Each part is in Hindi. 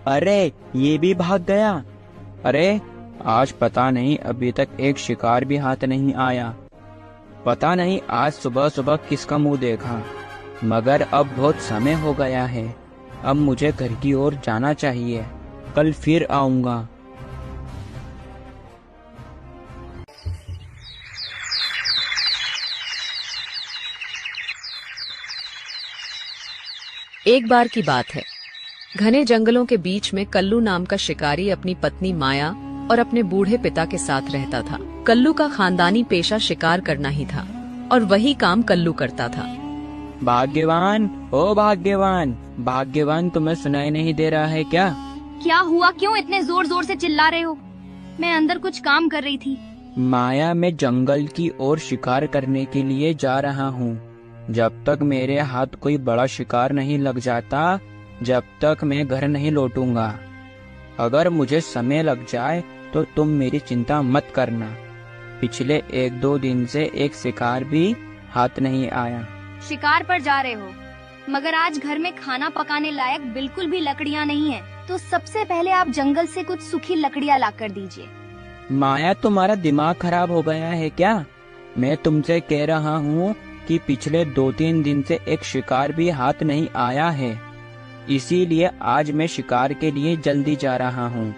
अरे ये भी भाग गया। अरे आज पता नहीं अभी तक एक शिकार भी हाथ नहीं आया। पता नहीं आज सुबह सुबह किसका मुंह देखा। मगर अब बहुत समय हो गया है। अब मुझे घर की ओर जाना चाहिए। कल फिर आऊंगा। एक बार की बात है, घने जंगलों के बीच में कल्लू नाम का शिकारी अपनी पत्नी माया और अपने बूढ़े पिता के साथ रहता था। कल्लू का खानदानी पेशा शिकार करना ही था और वही काम कल्लू करता था। भाग्यवान, ओ भाग्यवान, भाग्यवान, तुम्हें सुनाई नहीं दे रहा है क्या? क्या हुआ? क्यों इतने जोर जोर से चिल्ला रहे हो? मैं अंदर कुछ काम कर रही थी। माया, मैं जंगल की ओर शिकार करने के लिए जा रहा हूँ। जब तक मेरे हाथ कोई बड़ा शिकार नहीं लग जाता, जब तक मैं घर नहीं लौटूंगा। अगर मुझे समय लग जाए तो तुम मेरी चिंता मत करना। पिछले 1-2 दिन से एक शिकार भी हाथ नहीं आया। शिकार पर जा रहे हो, मगर आज घर में खाना पकाने लायक बिल्कुल भी लकड़ियाँ नहीं है। तो सबसे पहले आप जंगल से कुछ सूखी लकड़ियाँ ला कर दीजिए। माया, तुम्हारा दिमाग खराब हो गया है क्या? मैं तुमसे कह रहा हूँ कि पिछले 2-3 दिन से एक शिकार भी हाथ नहीं आया है। इसीलिए आज मैं शिकार के लिए जल्दी जा रहा हूँ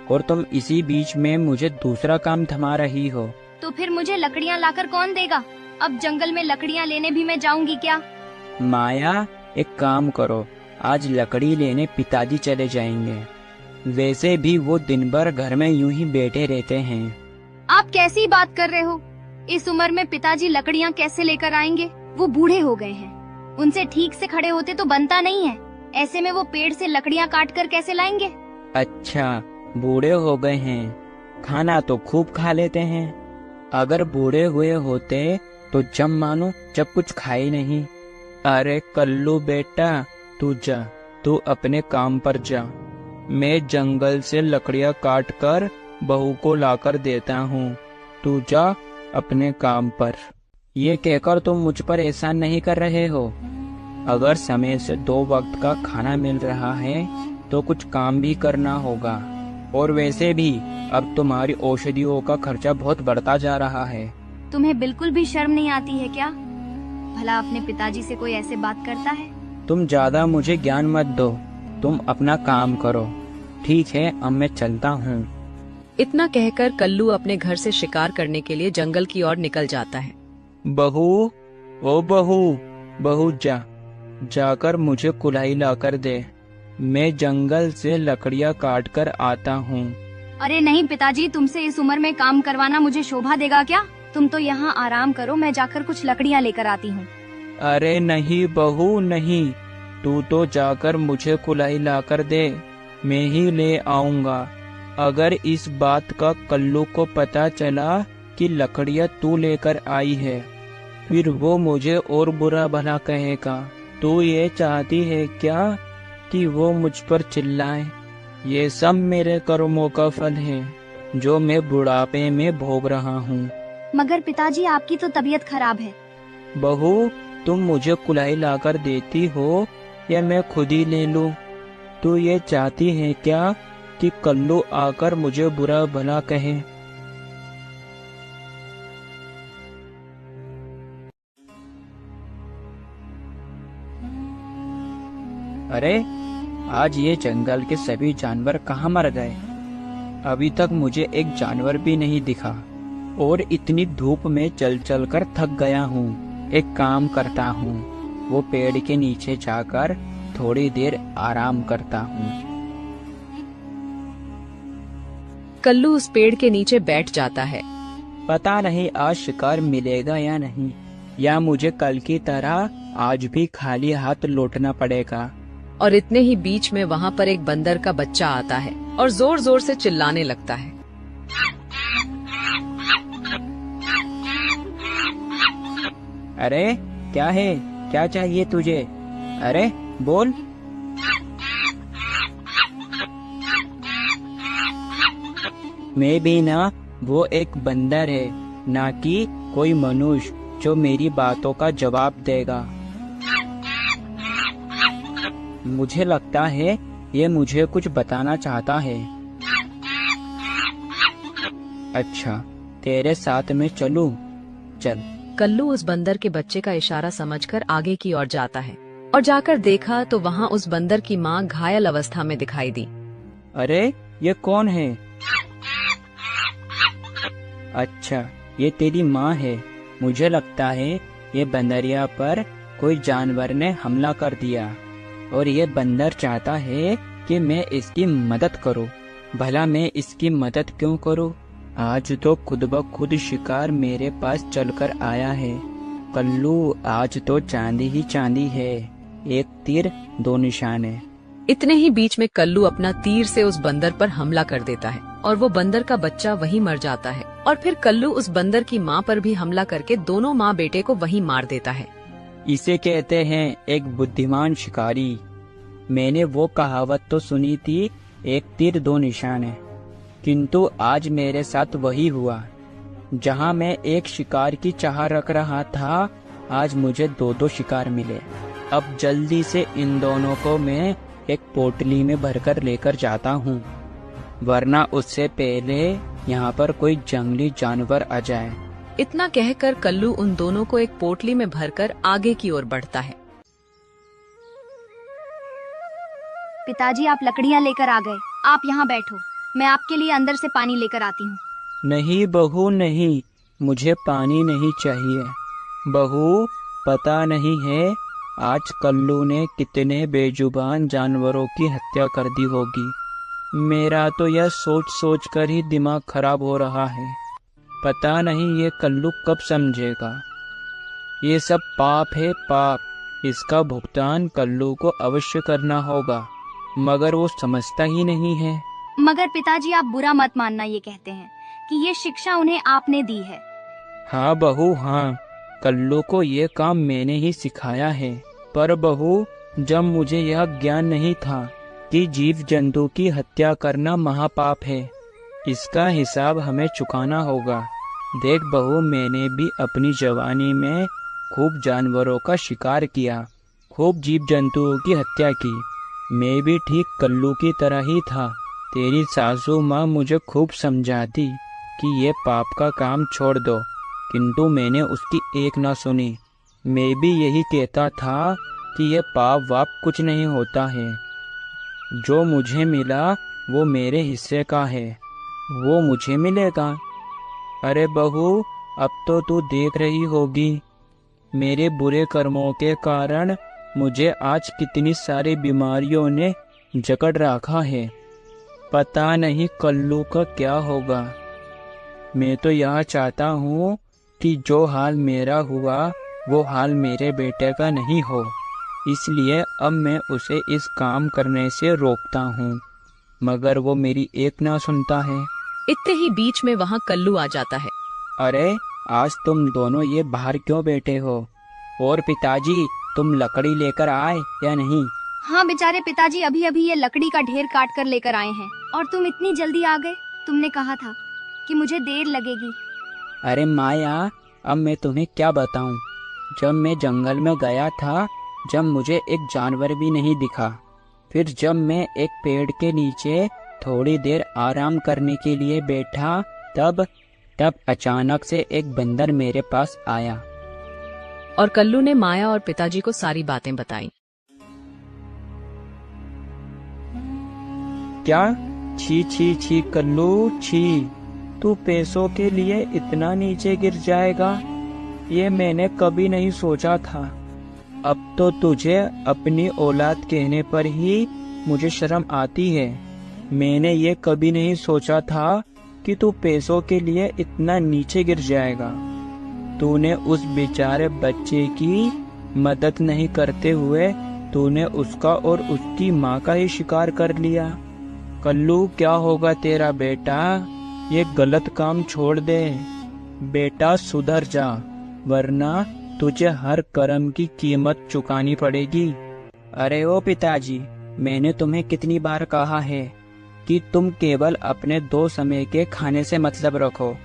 और तुम इसी बीच में मुझे दूसरा काम थमा रही हो। तो फिर मुझे लकड़ियाँ लाकर कौन देगा? अब जंगल में लकड़ियाँ लेने भी मैं जाऊंगी क्या? माया, एक काम करो, आज लकड़ी लेने पिताजी चले जाएंगे। वैसे भी वो दिन भर घर में यूं ही बैठे रहते हैं। आप कैसी बात कर रहे हो? इस उम्र में पिताजी लकड़ियाँ कैसे लेकर आएंगे? वो बूढ़े हो गए हैं। उनसे ठीक से खड़े होते तो बनता नहीं है। ऐसे में वो पेड़ से लकड़ियाँ काट कर कैसे लाएंगे? अच्छा, बूढ़े हो गए हैं, खाना तो खूब खा लेते हैं। अगर बूढ़े हुए होते तो जब मानो जब कुछ खाए नहीं। अरे कल्लू बेटा, तू जा, तू अपने काम पर जा। मैं जंगल से लकड़ियाँ काट कर बहू को लाकर देता हूँ। तू जा अपने काम पर। ये कहकर तुम मुझ पर एहसान नहीं कर रहे हो। अगर समय से 2 वक्त का खाना मिल रहा है तो कुछ काम भी करना होगा। और वैसे भी अब तुम्हारी औषधियों का खर्चा बहुत बढ़ता जा रहा है। तुम्हें बिल्कुल भी शर्म नहीं आती है क्या? भला अपने पिताजी से कोई ऐसे बात करता है? तुम ज्यादा मुझे ज्ञान मत दो, तुम अपना काम करो। ठीक है, अब मैं चलता हूँ। इतना कहकर कल्लू अपने घर से शिकार करने के लिए जंगल की ओर निकल जाता है। बहू, ओ बहू, बहू जाकर मुझे कुल्हाड़ी लाकर दे। मैं जंगल से लकड़ियाँ काट कर आता हूँ। अरे नहीं पिताजी, तुमसे इस उम्र में काम करवाना मुझे शोभा देगा क्या? तुम तो यहाँ आराम करो, मैं जाकर कुछ लकड़ियाँ लेकर आती हूँ। अरे नहीं बहू, नहीं, तू तो जाकर मुझे कुल्हाड़ी लाकर दे, मैं ही ले आऊंगा। अगर इस बात का कल्लू को पता चला कि लकड़ियाँ तू लेकर आई है, फिर वो मुझे और बुरा भला कहेगा। तू ये चाहती है क्या कि वो मुझ पर चिल्लाए? ये सब मेरे कर्मों का फल है जो मैं बुढ़ापे में भोग रहा हूँ। मगर पिताजी, आपकी तो तबीयत खराब है। बहू, तुम मुझे कुल्हाड़ी लाकर देती हो या मैं खुद ही ले लूं? तू ये चाहती है क्या कि कल्लू आकर मुझे बुरा भला कहे? अरे आज ये जंगल के सभी जानवर कहाँ मर गए? अभी तक मुझे एक जानवर भी नहीं दिखा और इतनी धूप में चल चल कर थक गया हूँ। एक काम करता हूँ, वो पेड़ के नीचे जाकर थोड़ी देर आराम करता हूँ। कल्लू उस पेड़ के नीचे बैठ जाता है। पता नहीं आज शिकार मिलेगा या नहीं, या मुझे कल की तरह आज भी खाली हाथ लौटना पड़ेगा। और इतने ही बीच में वहाँ पर एक बंदर का बच्चा आता है और जोर जोर से चिल्लाने लगता है। अरे क्या है, क्या चाहिए तुझे? अरे बोल। मैं भी ना वो एक बंदर है, ना कि कोई मनुष्य जो मेरी बातों का जवाब देगा। मुझे लगता है ये मुझे कुछ बताना चाहता है। अच्छा, तेरे साथ में चलूं? चल। कल्लू उस बंदर के बच्चे का इशारा समझकर आगे की ओर जाता है और जाकर देखा तो वहाँ उस बंदर की माँ घायल अवस्था में दिखाई दी। अरे, ये कौन है? अच्छा, ये तेरी माँ है। मुझे लगता है ये बंदरिया पर कोई जानवर ने हमला कर दिया और ये बंदर चाहता है कि मैं इसकी मदद करूं। भला मैं इसकी मदद क्यों करूं? आज तो खुद ब खुद शिकार मेरे पास चलकर आया है। कल्लू, आज तो चांदी ही चांदी है। एक तीर दो निशान है। इतने ही बीच में कल्लू अपना तीर से उस बंदर पर हमला कर देता है और वो बंदर का बच्चा वहीं मर जाता है। और फिर कल्लू उस बंदर की माँ पर भी हमला करके दोनों माँ बेटे को वहीं मार देता है। इसे कहते हैं एक बुद्धिमान शिकारी। मैंने वो कहावत तो सुनी थी, एक तीर दो निशान है, किंतु आज मेरे साथ वही हुआ। जहाँ मैं एक शिकार की चाह रख रहा था, आज मुझे दो दो शिकार मिले। अब जल्दी से इन दोनों को मैं एक पोटली में भरकर लेकर जाता हूँ, वरना उससे पहले यहाँ पर कोई जंगली जानवर आ जाए। इतना कहकर कल्लू उन दोनों को एक पोटली में भरकर आगे की ओर बढ़ता है। पिताजी, आप लकड़ियाँ लेकर आ गए। आप यहाँ बैठो, मैं आपके लिए अंदर से पानी लेकर आती हूँ। नहीं बहू, नहीं, मुझे पानी नहीं चाहिए। बहू, पता नहीं है आज कल्लू ने कितने बेजुबान जानवरों की हत्या कर दी होगी। मेरा तो यह सोच सोच कर ही दिमाग खराब हो रहा है। पता नहीं ये कल्लू कब समझेगा। ये सब पाप है, पाप। इसका भुगतान कल्लू को अवश्य करना होगा, मगर वो समझता ही नहीं है। मगर पिताजी, आप बुरा मत मानना, ये कहते हैं कि ये शिक्षा उन्हें आपने दी है। हाँ बहू, हाँ, कल्लू को ये काम मैंने ही सिखाया है। पर बहू, जब मुझे यह ज्ञान नहीं था कि जीव जंतु की हत्या करना महापाप है, इसका हिसाब हमें चुकाना होगा। देख बहू, मैंने भी अपनी जवानी में खूब जानवरों का शिकार किया, खूब जीव जंतुओं की हत्या की। मैं भी ठीक कल्लू की तरह ही था। तेरी सासू माँ मुझे खूब समझाती कि ये पाप का काम छोड़ दो, किंतु मैंने उसकी एक ना सुनी। मैं भी यही कहता था कि ये पाप वाप कुछ नहीं होता है। जो मुझे मिला वो मेरे हिस्से का है, वो मुझे मिलेगा। अरे बहू, अब तो तू देख रही होगी, मेरे बुरे कर्मों के कारण मुझे आज कितनी सारी बीमारियों ने जकड़ रखा है। पता नहीं कल्लू का क्या होगा। मैं तो यह चाहता हूँ कि जो हाल मेरा हुआ वो हाल मेरे बेटे का नहीं हो, इसलिए अब मैं उसे इस काम करने से रोकता हूँ, मगर वो मेरी एक ना सुनता है। इतने ही बीच में वहाँ कल्लू आ जाता है। अरे, आज तुम दोनों ये बाहर क्यों बैठे हो? और पिताजी, तुम लकड़ी लेकर आए या नहीं? हाँ बेचारे पिताजी, अभी अभी ये लकड़ी का ढेर काट कर लेकर आए हैं और तुम इतनी जल्दी आ गए। तुमने कहा था कि मुझे देर लगेगी। अरे माया, अब मैं तुम्हें क्या बताऊं। जब मैं जंगल में गया था, जब मुझे एक जानवर भी नहीं दिखा, फिर जब मैं एक पेड़ के नीचे थोड़ी देर आराम करने के लिए बैठा, तब अचानक से एक बंदर मेरे पास आया। और कल्लू ने माया और पिताजी को सारी बातें बताई। क्या? छी छी छी कल्लू, छी, तू पैसों के लिए इतना नीचे गिर जाएगा, ये मैंने कभी नहीं सोचा था। अब तो तुझे अपनी औलाद कहने पर ही मुझे शर्म आती है। मैंने ये कभी नहीं सोचा था कि तू पैसों के लिए इतना नीचे गिर जाएगा। तूने उस बेचारे बच्चे की मदद नहीं करते हुए तूने उसका और उसकी माँ का ही शिकार कर लिया। कल्लू, क्या होगा तेरा बेटा? ये गलत काम छोड़ दे बेटा, सुधर जा, वरना तुझे हर कर्म की कीमत चुकानी पड़ेगी। अरे ओ पिताजी, मैंने तुम्हें कितनी बार कहा है कि तुम केवल अपने 2 समय के खाने से मतलब रखो।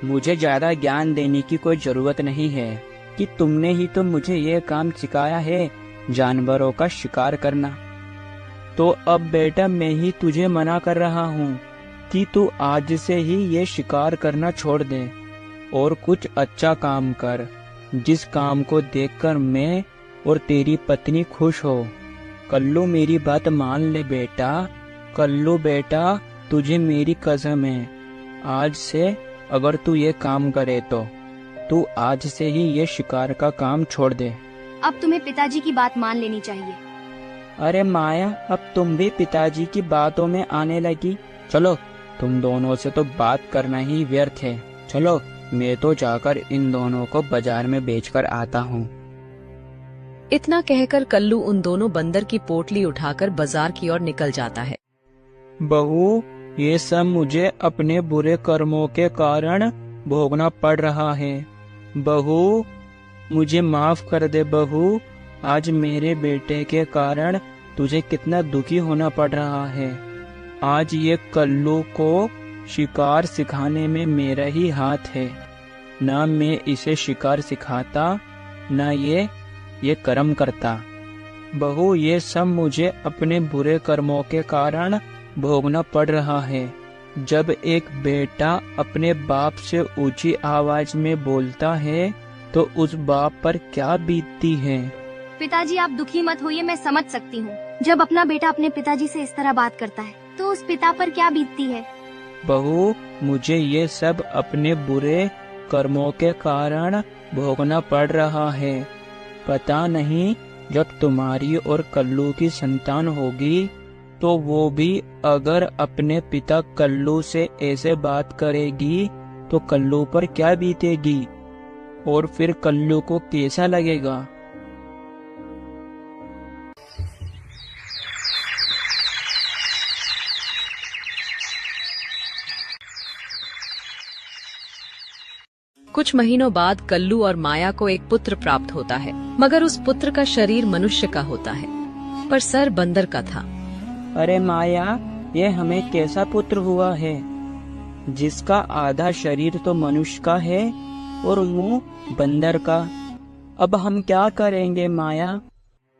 मुझे ज्यादा ज्ञान देने की कोई जरूरत नहीं है कि तुमने ही तो मुझे ये काम सिखाया है, जानवरों का शिकार करना। तो अब बेटा मैं ही तुझे मना कर रहा हूँ कि तू आज से ही ये शिकार करना छोड़ दे और कुछ अच्छा काम कर, जिस काम को देखकर मैं और तेरी पत्नी खुश हो। कल्लू मेरी बात मान ले बेटा। कल्लू बेटा, तुझे मेरी कसम है, आज से अगर तू ये काम करे तो तू आज से ही ये शिकार का काम छोड़ दे। अब तुम्हें पिताजी की बात मान लेनी चाहिए। अरे माया, अब तुम भी पिताजी की बातों में आने लगी। चलो, तुम दोनों से तो बात करना ही व्यर्थ है। चलो, मैं तो जाकर इन दोनों को बाजार में बेचकर आता हूँ। इतना कहकर कल्लू उन दोनों बंदर की पोटली उठाकर बाजार की ओर निकल जाता है। बहू, ये सब मुझे अपने बुरे कर्मों के कारण भोगना पड़ रहा है। बहू, मुझे माफ कर दे बहू। आज मेरे बेटे के कारण तुझे कितना दुखी होना पड़ रहा है। आज ये कल्लू को शिकार सिखाने में मेरा ही हाथ है। ना मैं इसे शिकार सिखाता, ना ये कर्म करता। बहू, ये सब मुझे अपने बुरे कर्मों के कारण भोगना पड़ रहा है। जब एक बेटा अपने बाप से ऊंची आवाज में बोलता है तो उस बाप पर क्या बीतती है। पिताजी, आप दुखी मत होइए, मैं समझ सकती हूँ। जब अपना बेटा अपने पिताजी से इस तरह बात करता है तो उस पिता पर क्या बीतती है। बहू, मुझे ये सब अपने बुरे कर्मों के कारण भोगना पड़ रहा है। पता नहीं जब तुम्हारी और कल्लू की संतान होगी तो वो भी अगर अपने पिता कल्लू से ऐसे बात करेगी तो कल्लू पर क्या बीतेगी और फिर कल्लू को कैसा लगेगा। कुछ महीनों बाद कल्लू और माया को एक पुत्र प्राप्त होता है, मगर उस पुत्र का शरीर मनुष्य का होता है पर सर बंदर का था। अरे माया, ये हमें कैसा पुत्र हुआ है जिसका आधा शरीर तो मनुष्य का है और मुंह बंदर का। अब हम क्या करेंगे माया।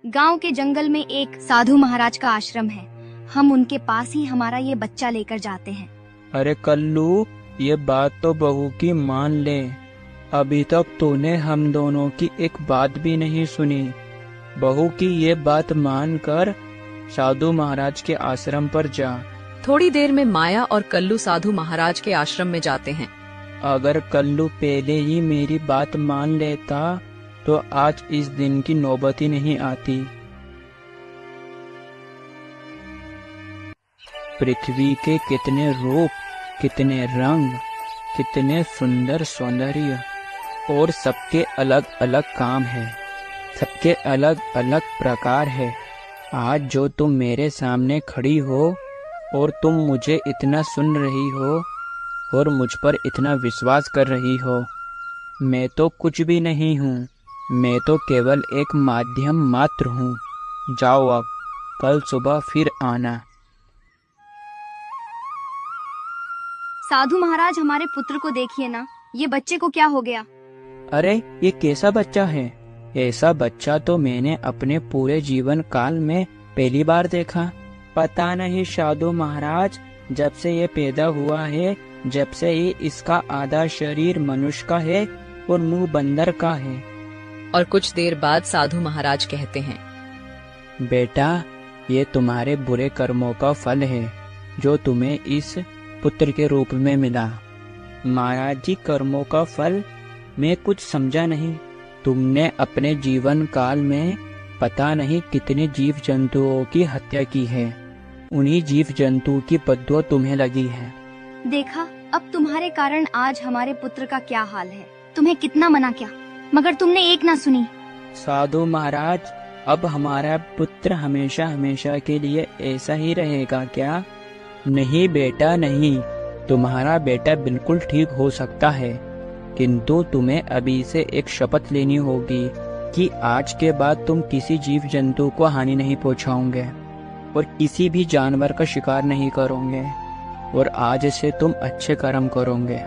गांव के जंगल में एक साधु महाराज का आश्रम है, हम उनके पास ही हमारा ये बच्चा लेकर जाते हैं। अरे कल्लू, ये बात तो बहू की मान ले। अभी तक तूने हम दोनों की एक बात भी नहीं सुनी। बहू की ये बात मानकर साधु महाराज के आश्रम पर जा। थोड़ी देर में माया और कल्लू साधु महाराज के आश्रम में जाते हैं। अगर कल्लू पहले ही मेरी बात मान लेता तो आज इस दिन की नौबत ही नहीं आती। पृथ्वी के कितने रूप, कितने रंग, कितने सुंदर सौंदर्य और सबके अलग अलग काम है, सबके अलग अलग प्रकार है। आज जो तुम मेरे सामने खड़ी हो और तुम मुझे इतना सुन रही हो और मुझ पर इतना विश्वास कर रही हो, मैं तो कुछ भी नहीं हूँ। मैं तो केवल एक माध्यम मात्र हूँ। जाओ अब, कल सुबह फिर आना। साधु महाराज, हमारे पुत्र को देखिए ना, ये बच्चे को क्या हो गया। अरे ये कैसा बच्चा है। ऐसा बच्चा तो मैंने अपने पूरे जीवन काल में पहली बार देखा। पता नहीं साधु महाराज, जब से ये पैदा हुआ है, जब से ही इसका आधा शरीर मनुष्य का है और मुंह बंदर का है। और कुछ देर बाद साधु महाराज कहते हैं, बेटा, ये तुम्हारे बुरे कर्मों का फल है जो तुम्हें इस पुत्र के रूप में मिला। महाराज जी, कर्मों का फल मैं कुछ समझा नहीं। तुमने अपने जीवन काल में पता नहीं कितने जीव जंतुओं की हत्या की है। उन्हीं जीव जंतु की बददुआ तुम्हें लगी है। देखा, अब तुम्हारे कारण आज हमारे पुत्र का क्या हाल है। तुम्हें कितना मना किया मगर तुमने एक ना सुनी। साधु महाराज, अब हमारा पुत्र हमेशा हमेशा के लिए ऐसा ही रहेगा क्या। नहीं बेटा नहीं, तुम्हारा बेटा बिल्कुल ठीक हो सकता है, किंतु तुम्हें अभी से एक शपथ लेनी होगी कि आज के बाद तुम किसी जीव जंतु को हानि नहीं पहुंचाओगे और किसी भी जानवर का शिकार नहीं करोगे और आज से तुम अच्छे कर्म करोगे।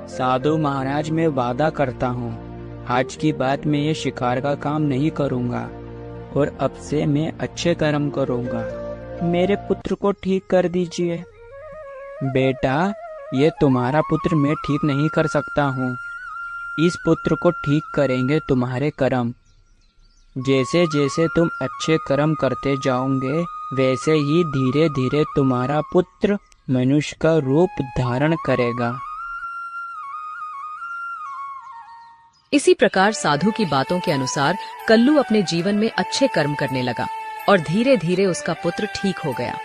साधु महाराज, मैं वादा करता हूँ आज की बात में ये शिकार का काम नहीं करूँगा और अब से मैं अच्छे कर्म करूँगा। मेरे पुत्र को ठीक कर दीजिए। बेटा, ये तुम्हारा पुत्र मैं ठीक नहीं कर सकता हूँ। इस पुत्र को ठीक करेंगे तुम्हारे कर्म। जैसे जैसे तुम अच्छे कर्म करते जाओगे, वैसे ही धीरे धीरे तुम्हारा पुत्र मनुष्य का रूप धारण करेगा। इसी प्रकार साधु की बातों के अनुसार कल्लू अपने जीवन में अच्छे कर्म करने लगा और धीरे धीरे उसका पुत्र ठीक हो गया।